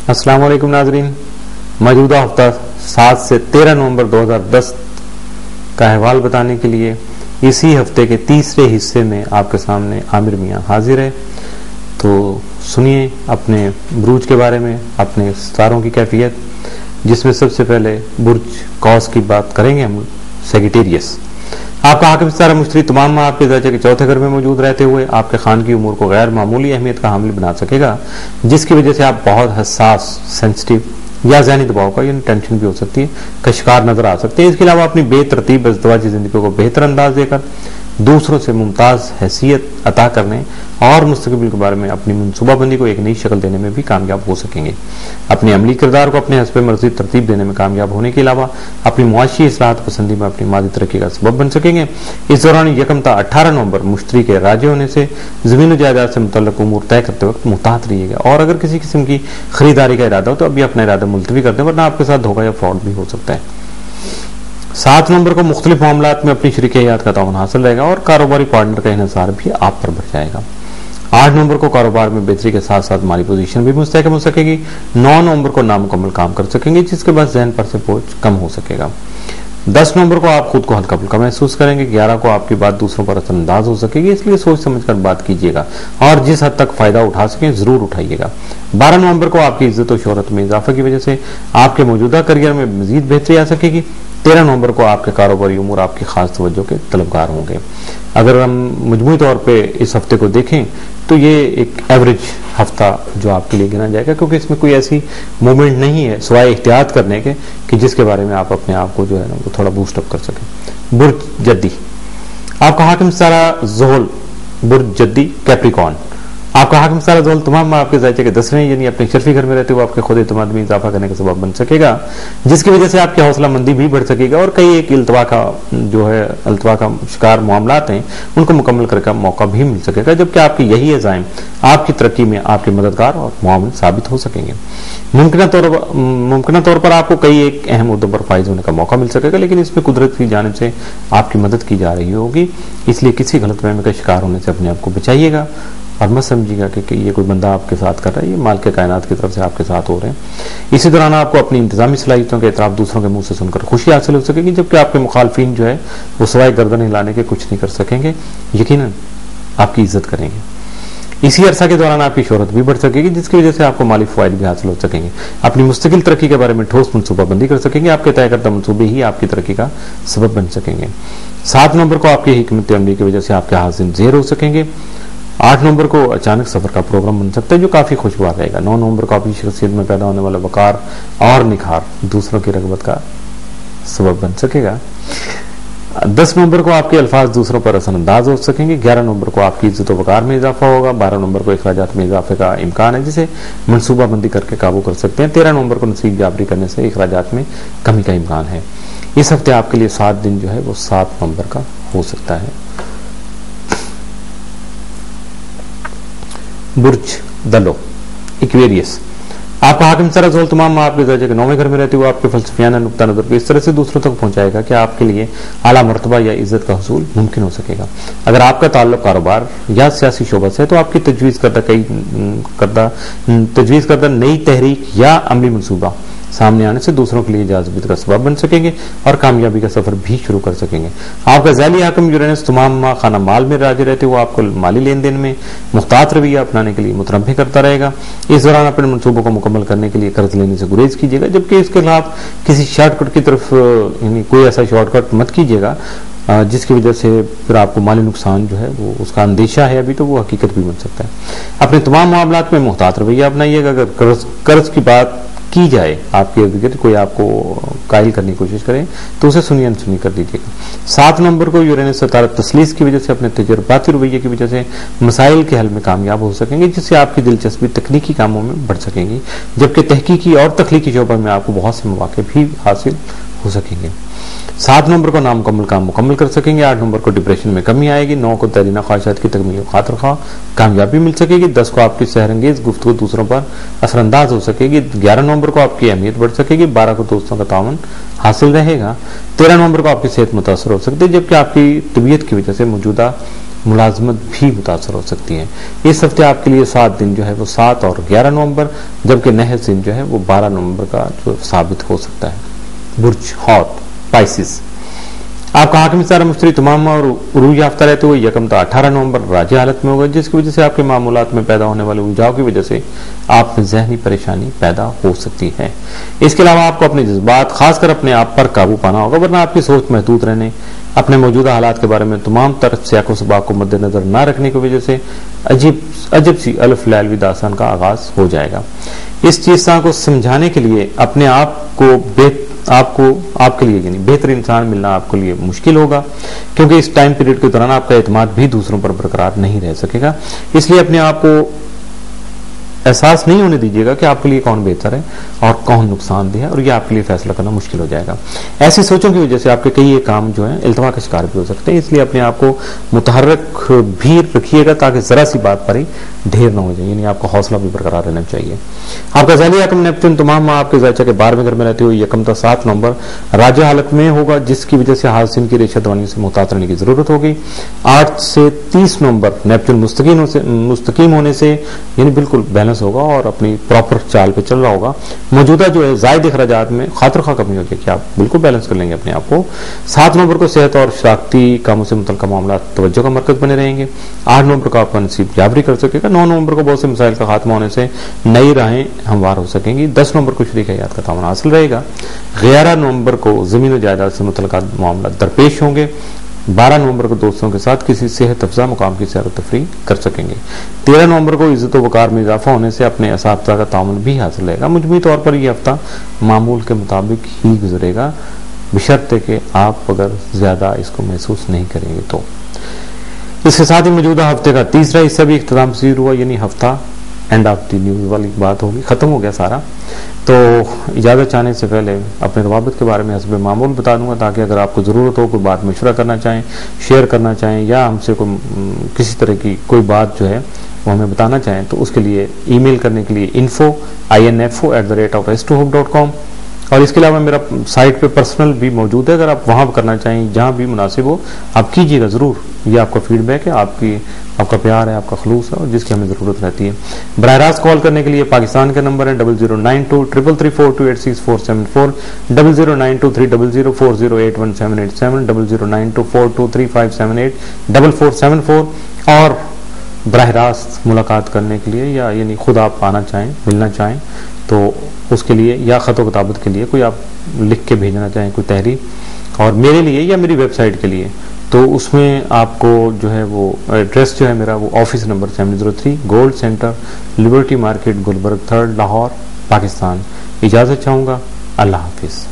अस्सलाम वालेकुम नाजरीन, मौजूदा हफ्ता 7 से 13 नवंबर 2010 का अहवाल बताने के लिए इसी हफ्ते के तीसरे हिस्से में आपके सामने आमिर मियाँ हाजिर है। तो सुनिए अपने बुरूज के बारे में, अपने सितारों की कैफियत, जिसमें सबसे पहले बुर्ज कौस की बात करेंगे हम। सेगिटेरियस आपका हाकिम सितारा मुश्तरी तमाम माह आपके दर्जे के चौथे घर में मौजूद रहते हुए आपके खान की उमूर को गैर मामूली अहमियत का हामिल बना सकेगा, जिसकी वजह से आप बहुत हसास, सेंसिटिव या ज़हनी दबाव का, यानी टेंशन भी हो सकती है, का शिकार नजर आ सकते हैं। इसके अलावा अपनी बेतरतीब अज़दवाजी जिंदगी को बेहतर अंदाज देकर दूसरों से मुमताज हैसियत अता करने और मुस्तकबिल के बारे में अपनी मनसूबाबंदी को एक नई शक्ल देने में भी कामयाब हो सकेंगे। अपने अमली किरदार को अपने हस्बे मर्जी तरतीब देने में कामयाब होने के अलावा अपनी मुआशी इस्लाहत पसंदी में अपनी मादी तरक्की का सबब बन सकेंगे। इस दौरान 18 नवंबर मुश्तरी के राजी होने से जमीन जायदाद से मुतल्लक उमूर तय करते वक्त मुहतात रहिएगा, और अगर किसी किस्म की खरीदारी का इरादा हो तो अभी अपना इरादा मुलतवी कर दें, वरना आपके साथ धोखा या फ्रॉड भी हो सकता है। 7 नवंबर को मुख्तलिफ मामलात में अपनी शरीक हयात का ताउन हासिल रहेगा और कारोबारी पार्टनर का इन्हिसार भी आप पर बढ़ जाएगा। 8 नवंबर को कारोबार में बेहतरी के साथ साथ माली पोजीशन भी मुस्तहकम हो सकेगी। 9 नवंबर को नामुकम्मल काम कर सकेंगे, जिसके बाद जहन पर से बोझ कम हो सकेगा। 10 नवंबर को आप खुद को हल्का फुल्का महसूस करेंगे। 11 को आपकी बात दूसरों पर असरअंदाज हो सकेगी, इसलिए सोच समझकर बात कीजिएगा और जिस हद तक फायदा उठा सकें जरूर उठाइएगा। 12 नवंबर को आपकी इज्जत और शोहरत में इजाफा की वजह से आपके मौजूदा करियर में मजीद बेहतरी आ सकेगी। 13 नवंबर को आपके कारोबारी उमूर आपकी खास तवज्जो के तलबगार होंगे। अगर हम मजमूई तौर पे इस हफ्ते को देखें तो ये एक एवरेज हफ्ता जो आपके लिए गिना जाएगा, क्योंकि इसमें कोई ऐसी मूवमेंट नहीं है सिवाय एहतियात करने के कि जिसके बारे में आप अपने आप को जो है ना वो थोड़ा बूस्टअप कर सकें। बुर्ज जद्दी आपका हाकिम सितारा ज़ोहल बुर्ज जद्दी कैप्रिकॉर्न आपका हाकिम सितारा ज़ोहल तमाम आपके जायचे के 10वें यानी अपने शर्फी घर में रहते हुए आपके खुद एतमाद में इजाफा करने का सबब बन सकेगा, जिसकी वजह से आपकी हौसला मंदी भी बढ़ सकेगा और कई एक अल्तवा का शिकार मामलात हैं उनको मुकम्मल करने का मौका भी मिल सकेगा, जबकि आपके यही अज़ाइम आपकी तरक्की में आपके मददगार और मुआविन साबित हो सकेंगे। मुमकिन तौर पर आपको कई एक अहम मुद्दों पर फाइज होने का मौका मिल सकेगा, लेकिन इसमें कुदरत की जानिब से आपकी मदद की जा रही होगी, इसलिए किसी गलतफहमी का शिकार होने से अपने आप को बचाइएगा और मत समझिएगा कि ये कोई बंदा आपके साथ कर रहा है, ये माल के कायनात की तरफ से आपके साथ हो रहे हैं। इसी दौरान आपको अपनी इंतजामी सलाहियतों के एतराफ दूसरों के मुंह से सुनकर खुशी हासिल हो सकेगी, जबकि आपके मुखालफिन जो है वो सवाए गर्दन हिलाने के कुछ नहीं कर सकेंगे, यकीनन आपकी इज्जत करेंगे। इसी अरसा के दौरान आपकी शोहरत भी बढ़ सकेगी, जिसकी वजह से आपको माली फायदे भी हासिल हो सकेंगे। अपनी मुस्तकिल तरक्की के बारे में ठोस मनसूबाबंदी कर सकेंगे, आपके तय करदा मनसूबे ही आपकी तरक्की का सबब बन सकेंगे। 7 नवंबर को आपकी हिकमत अमली की वजह से आपके हासिल ज़ेर हो सकेंगे। 8 नवंबर को अचानक सफर का प्रोग्राम बन सकता है जो काफी खुशगवार रहेगा। 9 नवंबर को आपकी शख्सियत में पैदा होने वाला वकार और निखार दूसरों की रगबत का सबब बन सकेगा। 10 नवंबर को आपके अल्फाज दूसरों पर असरअंदाज हो सकेंगे। 11 नवंबर को आपकी इज्जत वकार में इजाफा होगा। 12 नवंबर को अखराजात में इजाफे का इम्कान है, जिसे मनसूबाबंदी करके काबू कर सकते हैं। 13 नवंबर को नसीब जाबरी करने से अखराजात में कमी का इम्कान है। इस हफ्ते आपके लिए 7 दिन जो है वो 7 नवंबर का हो सकता है। बुर्ज दलो इक्वेरियस आपका हाकिम सितारा ज़ोहल तमाम आपके दर्जे के 9वें घर में रहते हुए आपके फलसफियाना नुक्ता नजर को इस तरह से दूसरों तक पहुंचाएगा कि आपके लिए आला मर्तबा या इज्जत का हुसूल मुमकिन हो सकेगा। अगर आपका ताल्लुक कारोबार या सियासी शोबा से है तो आपकी तजवीज़ करदा नई तहरीक या अमली मनसूबा सामने आने से दूसरों के लिए जाज़िबत का सबब बन सकेंगे और कामयाबी का सफर भी शुरू कर सकेंगे। आपका ज़ैली हाकिम यूरेनस तमाम खाना माल में राजी रहते हुए आपको माली लेन देन में मुख्तात रवैया अपनाने के लिए मुतरब्बिह करता रहेगा। इस दौरान अपने मनसूबों को मुकम्मल करने के लिए कर्ज लेने से गुरेज कीजिएगा, जबकि इसके खिलाफ किसी शॉर्टकट की तरफ यानी कोई ऐसा शॉर्टकट मत कीजिएगा जिसकी वजह से फिर आपको माली नुकसान जो है वो उसका अंदेशा है अभी तो वो हकीकत भी बन सकता है। अपने तमाम मामलात में मुख्तात रवैया अपनाइएगा। अगर कर्ज की बात की जाए आपके इर्द गिर्द कोई आपको कायल करने की कोशिश करे तो उसे सुनी अनसुनी कर दीजिएगा। 7 नवंबर को यूरेनस सितारा तस्लीस की वजह से अपने तजर्बाती रवैये की वजह से मसाइल के हल में कामयाब हो सकेंगे, जिससे आपकी दिलचस्पी तकनीकी कामों में बढ़ सकेंगी, जबकि तहकीकी और तख्लीकी शोबा में आपको बहुत से मौके भी हासिल हो सकेंगे। 7 नवंबर को नामुकम्मल काम मुकम्मल कर सकेंगे। 8 नवंबर को डिप्रेशन में कमी आएगी। 9 को तरीना ख्वाहिशात की तकमील खातिर खा कामयाबी मिल सकेगी। 10 को आपकी सहरंगेज गुफ्तगू दूसरों पर असरअंदाज हो सकेगी। 11 नवंबर को आपकी अहमियत बढ़ सकेगी। 12 को दोस्तों का ताउन हासिल रहेगा। 13 नवंबर को आपकी सेहत मुतासर हो सकती है, जबकि आपकी तबीयत की वजह से मौजूदा ملازمت بھی متاثر ہو سکتی ہے۔ اس ہفتے آپ کے لیے 7 دن جو ہے وہ 7 اور 11 نومبر، جبکہ نحس دن جو ہے وہ 12 نومبر کا جو ثابت ہو سکتا ہے۔ برج ہاٹ پائسس، آپ کا حاکم ستارہ مشتری تمام اور عروج یافتہ رہتے ہوئے 1 تا 18 نومبر راجی حالت میں ہوگا، جس کی وجہ سے آپ کے معمولات میں پیدا ہونے والے الجھاؤ کی وجہ سے آپ میں ذہنی پریشانی پیدا ہو سکتی ہے۔ اس کے علاوہ آپ کو اپنے جذبات خاص کر اپنے آپ پر قابو پانا ہوگا، ورنہ آپ کی سوچ محدود رہنے، اپنے موجودہ حالات کے بارے میں تمام تر سیاق و سباق کو مد نظر نہ رکھنے کی وجہ سے عجب سی الف لیلوی داستان کا آغاز ہو جائے گا۔ اس چیز کو سمجھانے کے لیے اپنے آپ کے لیے یعنی بہتر انسان ملنا آپ کے لیے مشکل ہوگا، کیونکہ اس ٹائم پیریڈ کے دوران آپ کا اعتماد بھی دوسروں پر برقرار نہیں رہ سکے گا۔ اس لیے اپنے آپ کو احساس نہیں ہونے دیجیے گا کہ آپ کے لیے کون بہتر ہے اور کون نقصان دہ ہے، اور یہ آپ کے لیے فیصلہ کرنا مشکل ہو جائے گا۔ ایسی سوچوں کی وجہ سے آپ کے کئی ایک کام جو ہیں التوا کا شکار بھی ہو سکتے ہیں، اس لیے اپنے آپ کو متحرک بھی رکھیے گا تاکہ ذرا سی بات پر ہی ڈھیر نہ ہو جائے، یعنی آپ کو حوصلہ بھی برقرار رہنا چاہیے۔ آپ کا ذیلی حاکم نیپچون تمام ماہ آپ کے ذائچہ کے 12ویں گھر میں رہتے ہوئے 1 تا 7 نومبر راجہ حالت میں ہوگا، جس کی وجہ سے حادثین کی ریشہ دوانی سے محتاط رہنے کی ضرورت ہوگی۔ 8 سے 30 نومبر نیپچون مستقیم ہونے سے یعنی بالکل بیلنس ہوگا اور اپنی پراپر چال پہ چل رہا ہوگا۔ موجودہ جو ہے زائد اخراجات میں خاطر خواہ کمی ہوگی کہ آپ بالکل بیلنس کر لیں گے اپنے آپ کو۔ 7 نومبر کو صحت اور شراکتی کاموں سے متعلقہ معاملات توجہ کا مرکز بنے رہیں گے۔ 8 نومبر کو آپ کا نصیب جابری کر سکے گا۔ 9 نومبر کو بہت سے مسائل کا خاتمہ ہونے سے نئی راہیں ہموار ہو سکیں گی۔ 10 نومبر کو شریک حیات کا تعاون حاصل رہے گا۔ 11 نومبر کو زمین و جائیداد سے متعلقہ معاملات درپیش ہوں گے۔ 12 نومبر کو دوستوں کے ساتھ کسی صحت افزا مقام کی سیر و تفریح کر سکیں گے۔ 13 نومبر کو عزت و وقار میں اضافہ ہونے سے اپنے اساتذہ کا تعاون بھی حاصل رہے گا۔ مجموعی طور پر یہ ہفتہ معمول کے مطابق ہی گزرے گا، بشرطے کہ آپ اگر زیادہ اس کو محسوس نہیں کریں گے تو۔ اس کے ساتھ ہی موجودہ ہفتے کا تیسرا حصہ بھی اختتام پذیر ہوا، یعنی ہفتہ اینڈ آف دی نیوز والی بات ہوگی، ختم ہو گیا سارا۔ تو اجازت چاہنے سے پہلے اپنے روابط کے بارے میں حسب معمول بتا دوں گا، تاکہ اگر آپ کو ضرورت ہو، کوئی بات مشورہ کرنا چاہیں، شیئر کرنا چاہیں، یا ہم سے کسی طرح کی کوئی بات جو ہے وہ ہمیں بتانا چاہیں، تو اس کے لیے ای میل کرنے کے لیے info@s2hub.com، اور اس کے علاوہ میرا سائٹ پہ پرسنل بھی موجود ہے، اگر آپ وہاں کرنا چاہیں، جہاں بھی مناسب ہو آپ کیجیے گا ضرور۔ یہ آپ کا فیڈ بیک ہے، آپ کا پیار ہے، آپ کا خلوص ہے، اور جس کی ہمیں ضرورت رہتی ہے۔ براہ راست کال کرنے کے لیے پاکستان کے نمبر ہے 009233342474 00923004081787 0092423578 4474، اور براہ راست ملاقات کرنے کے لیے یا یعنی خود آپ آنا چاہیں، ملنا چاہیں، تو اس کے لیے یا خط و کتابت کے لیے کوئی آپ لکھ کے بھیجنا چاہیں کوئی تحریر، اور میرے لیے یا میری ویب سائٹ کے لیے، تو اس میں آپ کو جو ہے وہ ایڈریس جو ہے میرا وہ office number 703 gold centre, Liberty market, Gulberg 3 Lahore, Pakistan. اجازت چاہوں گا، اللہ حافظ۔